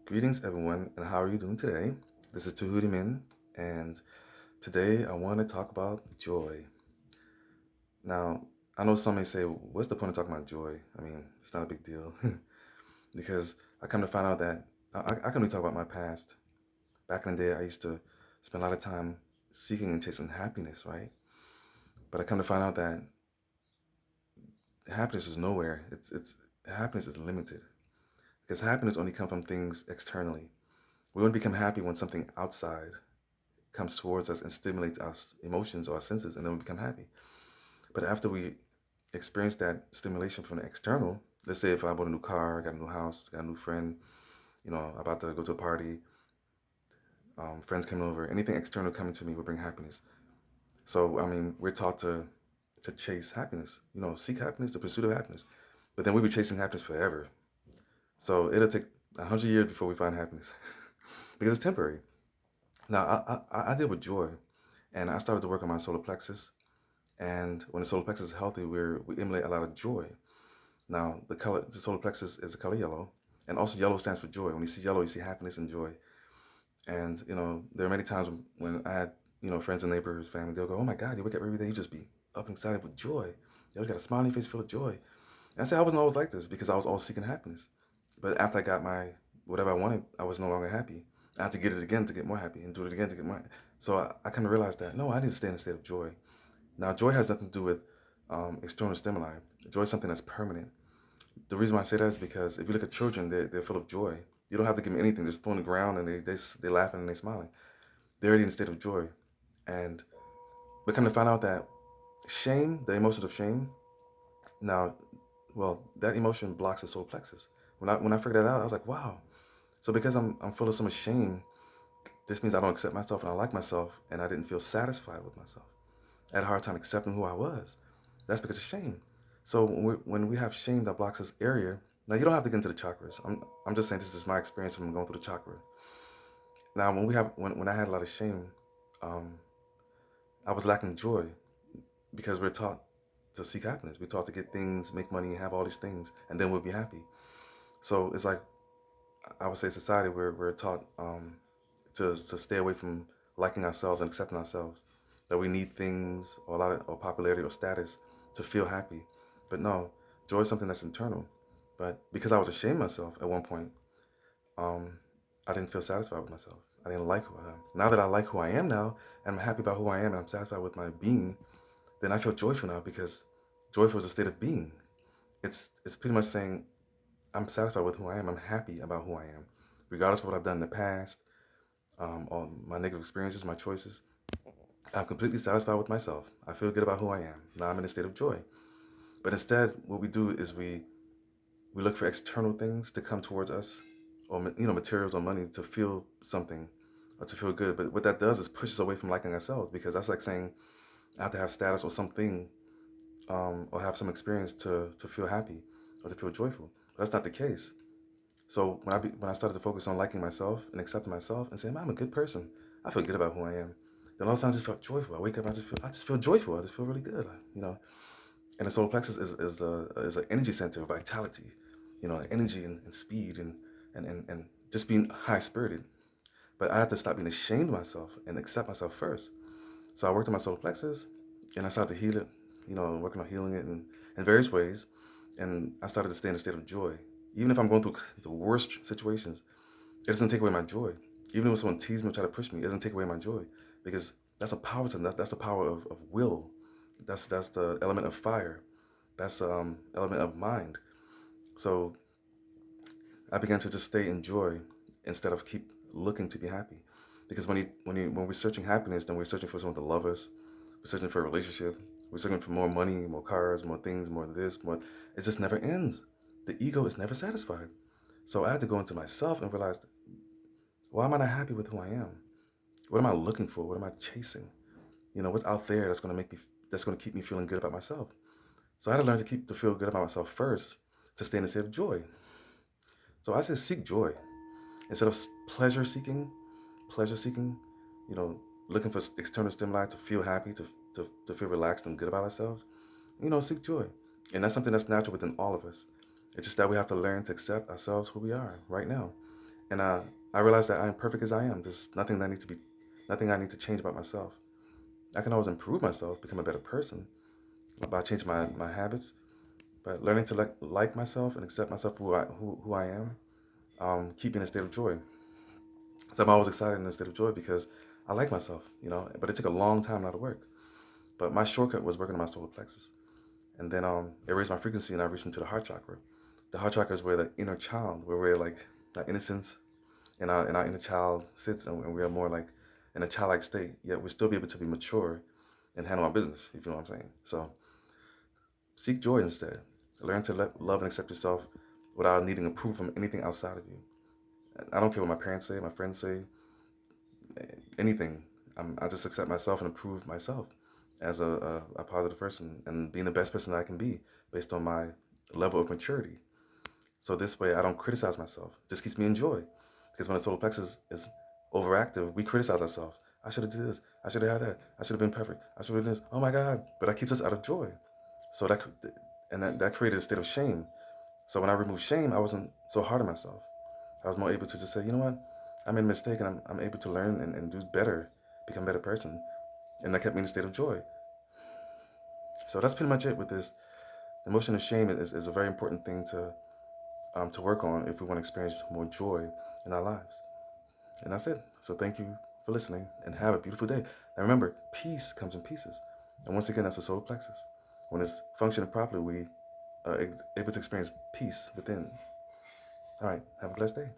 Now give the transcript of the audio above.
Greetings, everyone, and how are you doing today? This is Tuhudi Min, and today I want to talk about joy. Now, I know some may say, what's the point of talking about joy? I mean, it's not a big deal because I come to find out that I can really talk about my past. Back in the day, I used to spend a lot of time seeking and chasing happiness, right? But I come to find out that happiness is nowhere. It's happiness is limited because happiness only comes from things externally. We only become happy when something outside comes towards us and stimulates our emotions or our senses, and then we become happy. But after we experience that stimulation from the external, let's say if I bought a new car, got a new house, got a new friend, about to go to a party, friends coming over, anything external coming to me will bring happiness. So, I mean, we're taught to chase happiness, seek happiness, the pursuit of happiness. But then we'll be chasing happiness forever. So it'll take 100 years before we find happiness because it's temporary. Now, I deal with joy, and I started to work on my solar plexus. And when the solar plexus is healthy, we emulate a lot of joy. Now, the solar plexus is the color yellow, and also yellow stands for joy. When you see yellow, you see happiness and joy. And there are many times when I had friends and neighbors, family, they'll go, "Oh my God, you wake up every day, you just be up and excited with joy. You always got a smile on your face full of joy." And I said I wasn't always like this because I was always seeking happiness. But after I got my whatever I wanted, I was no longer happy. I had to get it again to get more happy, and do it again to get more. So I kind of realized that no, I need to stay in a state of joy. Now, joy has nothing to do with external stimuli. Joy is something that's permanent. The reason why I say that is because if you look at children, they're full of joy. You don't have to give them anything; just throw on the ground and they laughing and they smiling. They're already in a state of joy. And we come to find out that shame, the emotion of shame, now, well, that emotion blocks the solar plexus. When I figured that out, I was like, wow. So because I'm full of so much shame, this means I don't accept myself and I like myself, and I didn't feel satisfied with myself. I had a hard time accepting who I was. That's because of shame. So when we have shame that blocks this area, now you don't have to get into the chakras. I'm just saying this is my experience from going through the chakra. Now when I had a lot of shame, um, I was lacking joy because we're taught to seek happiness. We're taught to get things, make money, have all these things, and then we'll be happy. So it's like I would say society we're taught to stay away from liking ourselves and accepting ourselves. That we need things or a lot of or popularity or status to feel happy. But no, joy is something that's internal. But because I was ashamed of myself at one point, um, I didn't feel satisfied with myself. I didn't like who I am. Now that I like who I am now, and I'm happy about who I am, and I'm satisfied with my being, then I feel joyful now because joyful is a state of being. It's pretty much saying I'm satisfied with who I am. I'm happy about who I am, regardless of what I've done in the past, all my negative experiences, my choices. I'm completely satisfied with myself. I feel good about who I am. Now I'm in a state of joy. But instead, what we do is we look for external things to come towards us, or materials or money to feel something or to feel good. But what that does is push us away from liking ourselves because that's like saying I have to have status or something, or have some experience to feel happy or to feel joyful. But that's not the case. So when I started to focus on liking myself and accepting myself and saying, "Man, I'm a good person. I feel good about who I am." Then all of a sudden I just felt joyful. I wake up, I just feel joyful. I just feel really good, And the solar plexus is an energy center of vitality, energy and speed and just being high spirited. But I had to stop being ashamed of myself and accept myself first. So I worked on my solar plexus, and I started to heal it, working on healing it in various ways. And I started to stay in a state of joy. Even if I'm going through the worst situations, it doesn't take away my joy. Even when someone teases me or try to push me, it doesn't take away my joy. Because that's a power to that's the power of will. That's the element of fire. That's element of mind. So I began to just stay in joy instead of keep looking to be happy. Because when we're searching happiness, then we're searching for someone to love us. We're searching for a relationship. We're searching for more money, more cars, more things, more this, more. It just never ends. The ego is never satisfied. So I had to go into myself and realize, why am I not happy with who I am? What am I looking for? What am I chasing? What's out there that's going to keep me feeling good about myself? So I had to learn to feel good about myself first to stay in a state of joy. So I said seek joy instead of pleasure seeking, you know, looking for external stimuli to feel happy, to feel relaxed and good about ourselves. Seek joy, and that's something that's natural within all of us. It's just that we have to learn to accept ourselves who we are right now, And I realize that I am perfect as I am. There's nothing I need to change about myself. I can always improve myself, become a better person by changing my habits, but learning to like myself and accept myself who I am, keep me in a state of joy. So I'm always excited in a state of joy because I like myself, but it took a long time not to work. But my shortcut was working on my solar plexus. And then it raised my frequency and I reached into the heart chakra. The heart chakra is where the inner child, where we're like our innocence and our inner child sits, and we are more like in a childlike state, yet we still be able to be mature and handle our business, if you know what I'm saying. So seek joy instead. Learn to love and accept yourself without needing approval from anything outside of you. I don't care what my parents say, my friends say, anything. I just accept myself and approve myself as a positive person and being the best person that I can be based on my level of maturity. So this way, I don't criticize myself. This keeps me in joy. Because when the solar plexus is overactive, we criticize ourselves. I should have did this. I should have had that. I should have been perfect. I should have done this. Oh my God! But that keeps us out of joy. So that created a state of shame. So when I removed shame, I wasn't so hard on myself. I was more able to just say, you know what, I made a mistake, and I'm able to learn and do better, become a better person, and that kept me in a state of joy. So that's pretty much it with this. The emotion of shame is a very important thing to work on if we want to experience more joy in our lives. And that's it. So thank you for listening and have a beautiful day. Now remember, peace comes in pieces. And once again, that's the solar plexus. When it's functioning properly, we are able to experience peace within. All right, have a blessed day.